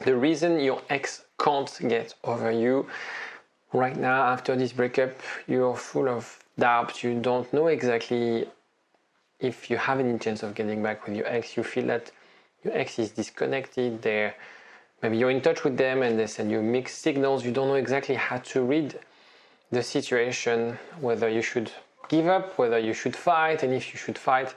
The reason your ex can't get over you right now after this breakup, you're full of doubt. You don't know exactly if you have any chance of getting back with your ex. You feel that your ex is disconnected. Maybe you're in touch with them and they send you mixed signals. You don't know exactly how to read the situation, whether you should give up, whether you should fight, and if you should fight,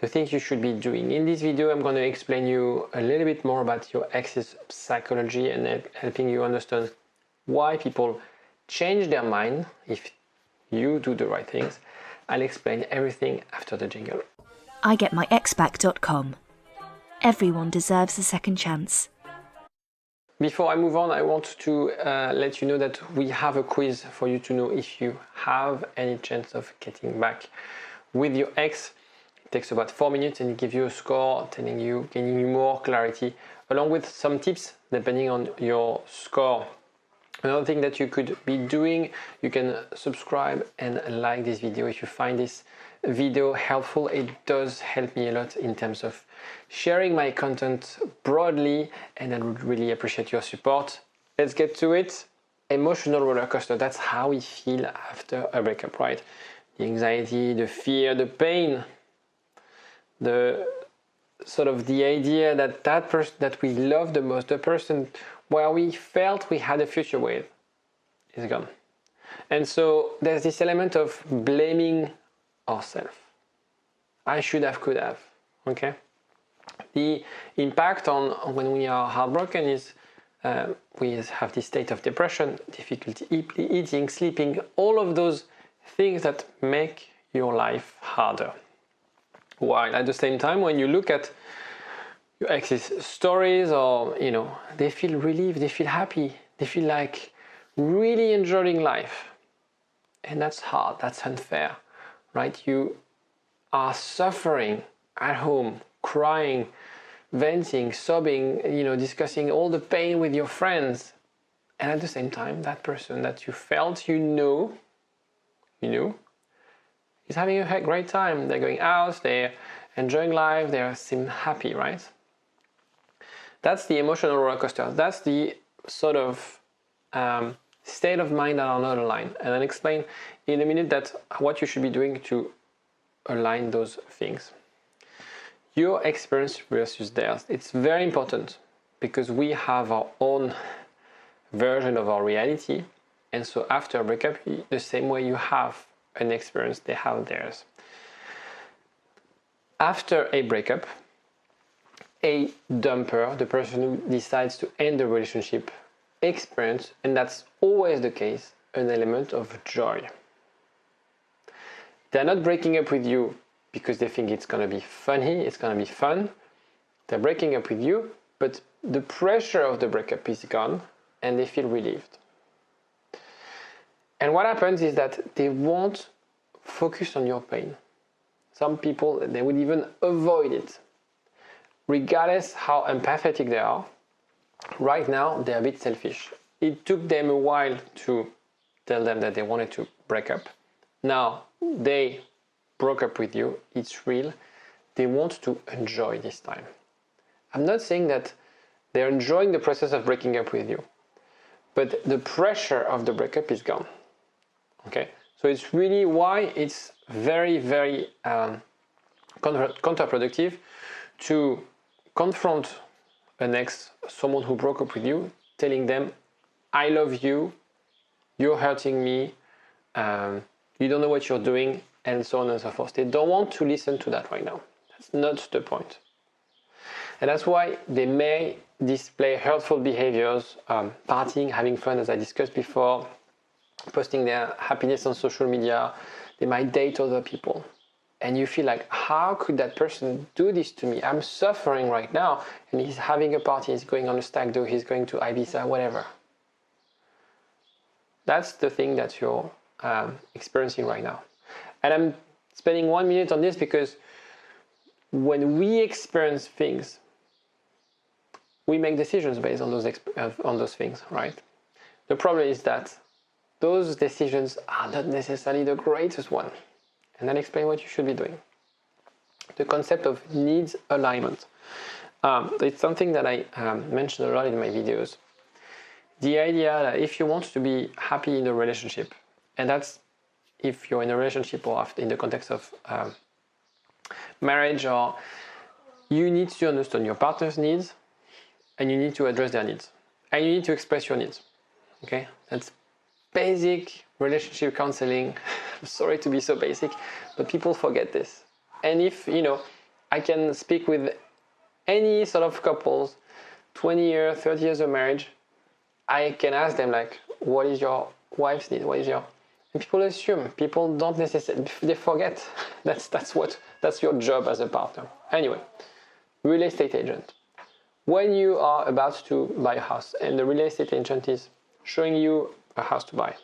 the things you should be doing. In this video, I'm going to explain you a little bit more about your ex's psychology and helping you understand why people change their mind if you do the right things. I'll explain everything after the jingle. IGetMyExBack.com. Everyone deserves a second chance. Before I move on, I want to let you know that we have a quiz for you to know if you have any chance of getting back with your ex. It takes about 4 minutes and it gives you a score, giving you more clarity, along with some tips depending on your score. Another thing that you could be doing, you can subscribe and like this video if you find this video helpful. It does help me a lot in terms of sharing my content broadly, and I would really appreciate your support. Let's get to it. Emotional roller coaster, that's how we feel after a breakup, right? The anxiety, the fear, the pain, the sort of the idea that that person that we love the most, the person where we felt we had a future with, is gone. And so there's this element of blaming ourselves. I should have, could have, okay? The impact on when we are heartbroken is we have this state of depression, difficulty eating, sleeping, all of those things that make your life harder. While at the same time, when you look at your ex's stories, or they feel relieved, they feel happy, they feel like really enjoying life. And that's hard, that's unfair, right? You are suffering at home, crying, venting, sobbing, discussing all the pain with your friends. And at the same time, that person that you felt is having a great time. They're going out, they're enjoying life, they seem happy, right? That's the emotional roller coaster. That's the sort of state of mind that are not aligned. And I'll explain in a minute what you should be doing to align those things. Your experience versus theirs. It's very important because we have our own version of our reality. And so after a breakup, the same way you have an experience, they have theirs. After a breakup, a dumper, the person who decides to end the relationship, experience, and that's always the case, an element of joy. They're not breaking up with you because they think it's going to be funny, it's going to be fun. They're breaking up with you, but the pressure of the breakup is gone and they feel relieved. And what happens is that they won't focus on your pain. Some people, they would even avoid it. Regardless how empathetic they are, right now they're a bit selfish. It took them a while to tell them that they wanted to break up. Now they broke up with you, it's real. They want to enjoy this time. I'm not saying that they're enjoying the process of breaking up with you, but the pressure of the breakup is gone. Okay, so it's really why it's very, very counterproductive to confront an ex, someone who broke up with you, telling them, I love you, you're hurting me, you don't know what you're doing, and so on and so forth. They don't want to listen to that right now. That's not the point. And that's why they may display hurtful behaviors, partying, having fun, as I discussed before, posting their happiness on social media. They might date other people. And you feel like, how could that person do this to me? I'm suffering right now, and he's having a party, he's going on a stag do, he's going to Ibiza, whatever. That's the thing that you're experiencing right now. And I'm spending 1 minute on this because when we experience things, we make decisions based on those things, right? The problem is that those decisions are not necessarily the greatest one. And I'll explain what you should be doing. The concept of needs alignment. It's something that I mention a lot in my videos. The idea that if you want to be happy in a relationship, and that's if you're in a relationship or in the context of marriage, or you need to understand your partner's needs and you need to address their needs and you need to express your needs. Okay, that's basic relationship counseling. I'm sorry to be so basic, but people forget this. And if, I can speak with any sort of couples, 20 years, 30 years of marriage, I can ask them like, what is your wife's need? And people assume, people don't necessarily, they forget. That's your job as a partner. Anyway, real estate agent. When you are about to buy a house and the real estate agent is showing you a house to buy,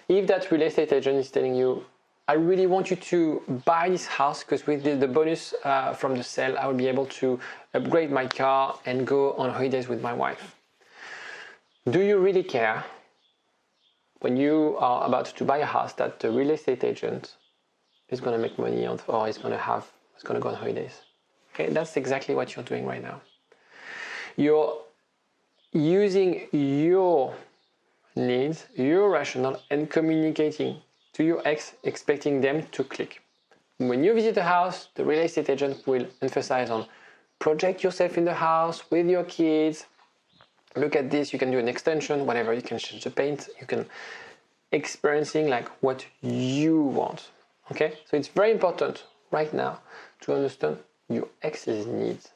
if that real estate agent is telling you, I really want you to buy this house because with the bonus from the sale, I will be able to upgrade my car and go on holidays with my wife. Do you really care when you are about to buy a house that the real estate agent is going to make money on, or is going to go on holidays? Okay, that's exactly what you're doing right now. You're using your needs, your rationale, and communicating to your ex, expecting them to click. When you visit a house, the real estate agent will emphasize on project yourself in the house with your kids. Look at this, you can do an extension, whatever, you can change the paint, you can experiencing like what you want. Okay, so it's very important right now to understand your ex's needs.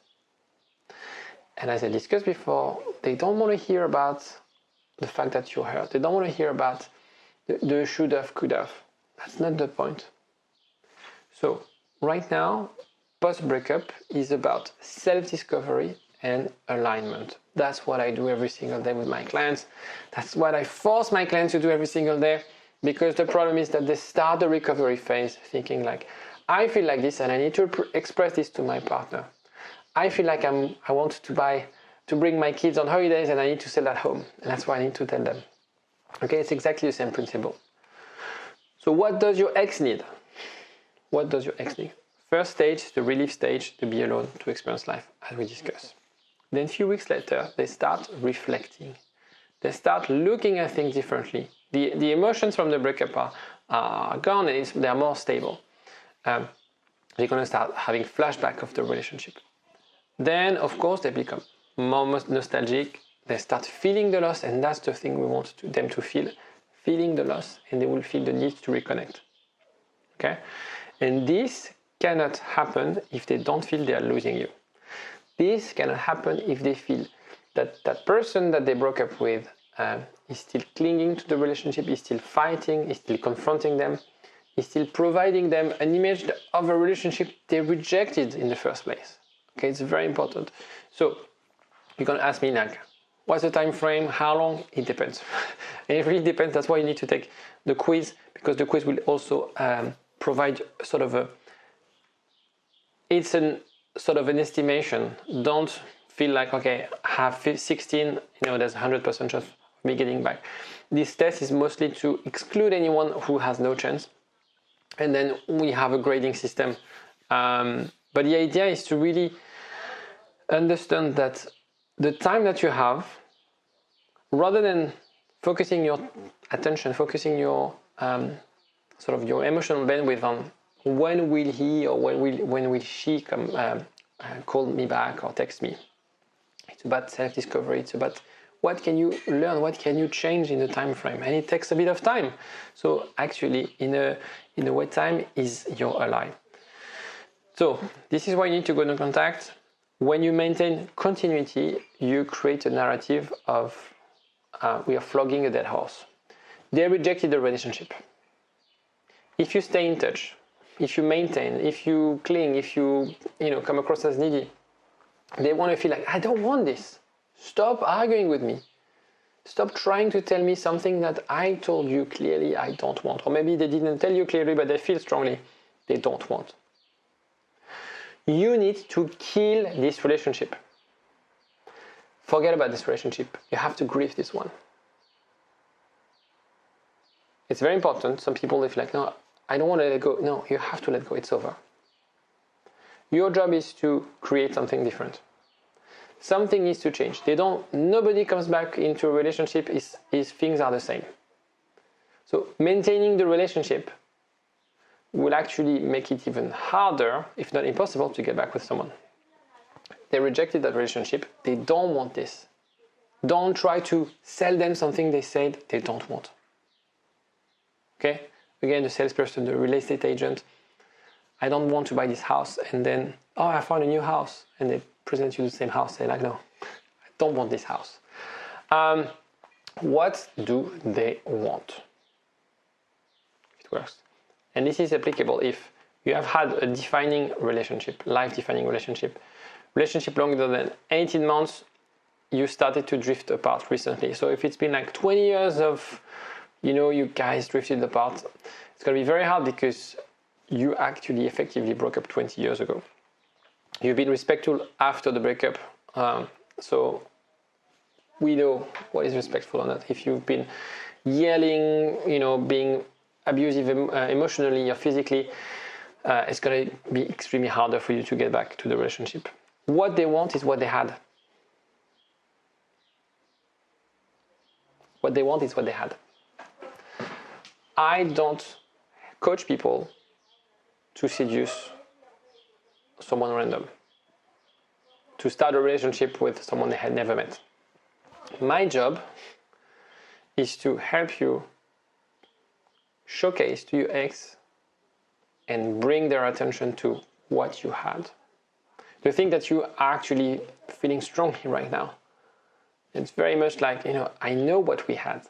And as I discussed before, they don't want to hear about the fact that you're hurt. They don't want to hear about the should have, could have. That's not the point. So right now, post-breakup is about self-discovery and alignment. That's what I do every single day with my clients. That's what I force my clients to do every single day, because the problem is that they start the recovery phase thinking like, I feel like this and I need to express this to my partner. I feel like I want to bring my kids on holidays and I need to sell at home. And that's what I need to tell them. Okay, it's exactly the same principle. So what does your ex need? What does your ex need? First stage, the relief stage, to be alone, to experience life, as we discussed. Then a few weeks later, they start reflecting. They start looking at things differently. The emotions from the breakup are gone and they are more stable. They're going to start having flashback of the relationship. Then, of course, they become more nostalgic. They start feeling the loss, and that's the thing we want them to feel, feeling the loss, and they will feel the need to reconnect. Okay? And this cannot happen if they don't feel they are losing you. This cannot happen if they feel that that person that they broke up with is still clinging to the relationship, is still fighting, is still confronting them, is still providing them an image of a relationship they rejected in the first place. Okay, it's very important. So you're going to ask me like, what's the time frame? How long? It depends. And it really depends. That's why you need to take the quiz, because the quiz will also provide sort of it's an sort of an estimation. Don't feel like, okay, I have 16, there's 100% chance of me getting back. This test is mostly to exclude anyone who has no chance. And then we have a grading system. But the idea is to really understand that the time that you have, rather than focusing your attention, focusing your sort of your emotional bandwidth on when will he or when will she come call me back or text me. It's about self-discovery. It's about what can you learn, what can you change in the time frame, and it takes a bit of time. So actually, in a way, time is your ally. So this is why you need to go into contact. When you maintain continuity, you create a narrative of we are flogging a dead horse. They rejected the relationship. If you stay in touch, if you maintain, if you cling, if you come across as needy, they want to feel like, I don't want this. Stop arguing with me. Stop trying to tell me something that I told you clearly I don't want. Or maybe they didn't tell you clearly, but they feel strongly they don't want. You need to kill this relationship. Forget about this relationship. You have to grieve this one. It's very important. Some people, they feel like, no, I don't want to let go. No, you have to let go. It's over. Your job is to create something different. Something needs to change. Nobody comes back into a relationship if things are the same. So maintaining the relationship will actually make it even harder, if not impossible, to get back with someone. They rejected that relationship. They don't want this. Don't try to sell them something they said they don't want. Okay? Again, the salesperson, the real estate agent, I don't want to buy this house, and then, oh, I found a new house, and they present you the same house. They're like, no, I don't want this house. What do they want? It works. And this is applicable if you have had a defining relationship, life-defining relationship longer than 18 months, you started to drift apart recently. So if it's been like 20 years of, you guys drifted apart, it's going to be very hard because you actually effectively broke up 20 years ago. You've been respectful after the breakup. So we know what is respectful or not. If you've been yelling, being abusive emotionally or physically, it's going to be extremely harder for you to get back to the relationship. What they want is what they had. What they want is what they had. I don't coach people to seduce someone random, to start a relationship with someone they had never met. My job is to help you showcase to your ex and bring their attention to what you had. The thing that you are actually feeling strongly right now. It's very much like, I know what we had.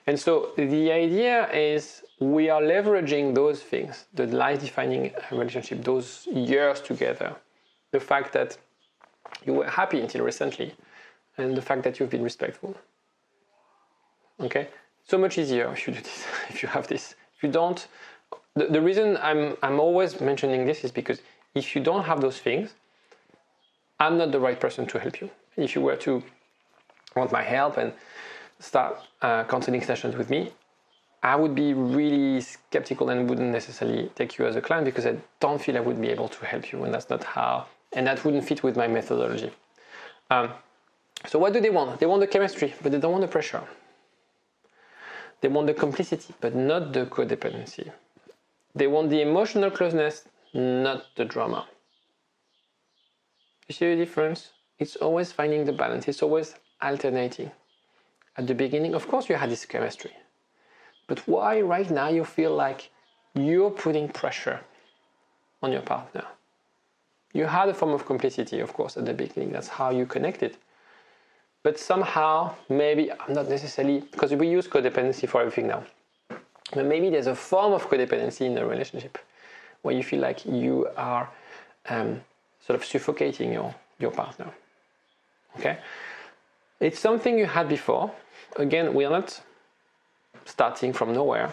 And so the idea is we are leveraging those things, the life-defining relationship, those years together, the fact that you were happy until recently, and the fact that you've been respectful. Okay? So much easier if you do this, if you have this. If you don't, the reason I'm always mentioning this is because if you don't have those things, I'm not the right person to help you. If you were to want my help and start counseling sessions with me, I would be really skeptical and wouldn't necessarily take you as a client because I don't feel I would be able to help you, and that's not how, and that wouldn't fit with my methodology. So what do they want? They want the chemistry, but they don't want the pressure. They want the complicity, but not the codependency. They want the emotional closeness, not the drama. You see the difference? It's always finding the balance. It's always alternating. At the beginning, of course, you had this chemistry. But why right now you feel like you're putting pressure on your partner? You had a form of complicity, of course, at the beginning. That's how you connected. But somehow, maybe, I'm not necessarily, because we use codependency for everything now. But maybe there's a form of codependency in the relationship where you feel like you are sort of suffocating your partner. Okay? It's something you had before. Again, we are not starting from nowhere,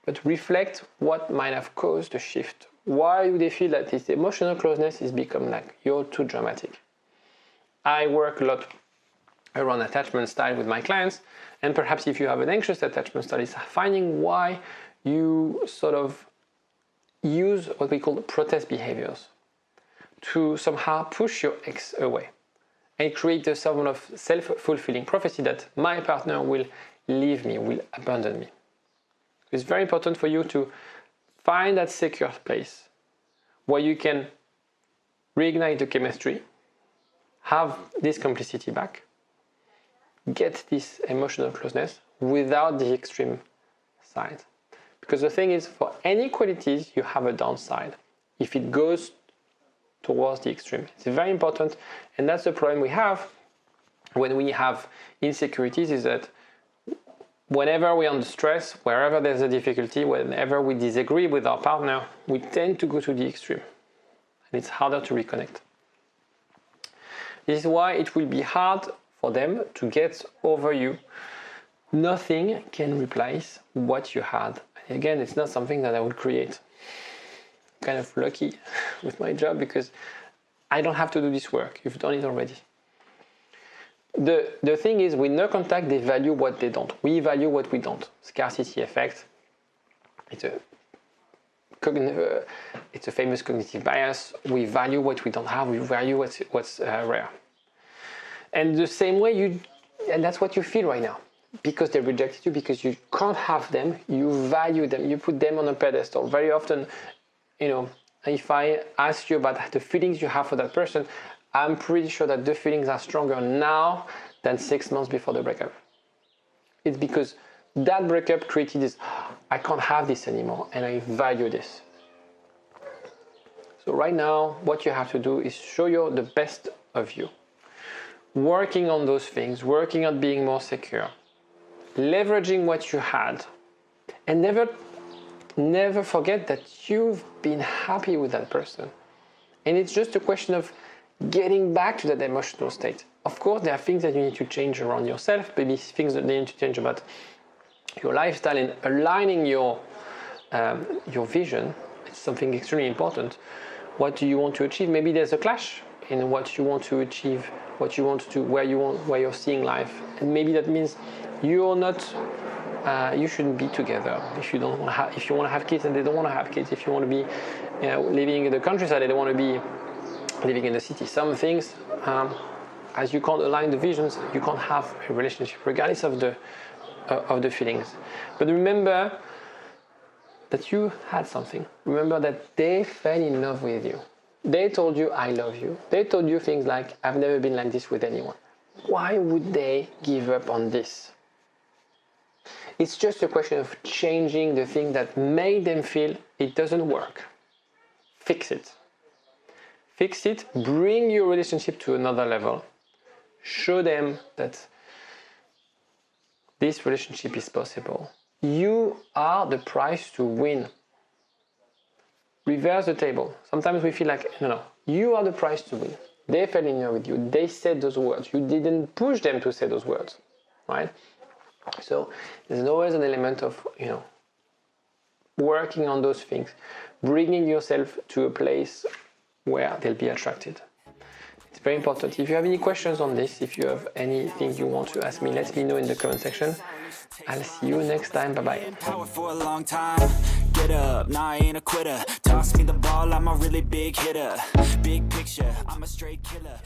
but reflect what might have caused the shift. Why do they feel that this emotional closeness is become like you're too dramatic? I work a lot around attachment style with my clients, and perhaps if you have an anxious attachment style, it's finding why you sort of use what we call protest behaviors to somehow push your ex away and create a sort of self-fulfilling prophecy that my partner will leave me, will abandon me. It's very important for you to find that secure place where you can reignite the chemistry, have this complicity back, get this emotional closeness without the extreme side. Because the thing is, for any qualities, you have a downside if it goes towards the extreme. It's very important, and that's the problem we have when we have insecurities, is that whenever we're under stress, wherever there's a difficulty, whenever we disagree with our partner, we tend to go to the extreme, and it's harder to reconnect. This is why it will be hard for them to get over you. Nothing can replace what you had. And again, it's not something that I will create. I'm kind of lucky with my job because I don't have to do this work. You've done it already. The thing is, with no contact, they value what they don't. We value what we don't. Scarcity effect. It's a it's a famous cognitive bias. We value what we don't have. We value what's rare. And the same way and that's what you feel right now. Because they rejected you, because you can't have them, you value them, you put them on a pedestal. Very often, if I ask you about the feelings you have for that person, I'm pretty sure that the feelings are stronger now than 6 months before the breakup. It's because that breakup created this, I can't have this anymore, and I value this. So right now, what you have to do is show you the best of you. Working on those things, working on being more secure, leveraging what you had, and never forget that you've been happy with that person. And it's just a question of getting back to that emotional state. Of course, there are things that you need to change around yourself, maybe things that you need to change about your lifestyle, and aligning your vision. It's something extremely important. What do you want to achieve? Maybe there's a clash in what you want to achieve, what you want to do, where you're seeing life, and maybe that means you're not. You shouldn't be together if you want to have kids and they don't want to have kids. If you want to be living in the countryside, they don't want to be living in the city. Some things, as you can't align the visions, you can't have a relationship, regardless of the feelings. But remember that you had something. Remember that they fell in love with you. They told you, I love you. They told you things like, I've never been like this with anyone. Why would they give up on this? It's just a question of changing the thing that made them feel it doesn't work. Fix it. Fix it, bring your relationship to another level. Show them that this relationship is possible. You are the prize to win. Reverse the table. Sometimes we feel like, no, you are the prize to win. They fell in love with you. They said those words. You didn't push them to say those words, right? So there's always an element of, working on those things, bringing yourself to a place where they'll be attracted. It's very important. If you have any questions on this, if you have anything you want to ask me, let me know in the comment section. I'll see you next time. Bye-bye. For a long time. Get up, nah, I ain't a quitter. Toss me the ball, I'm a really big hitter. Big picture, I'm a straight killer.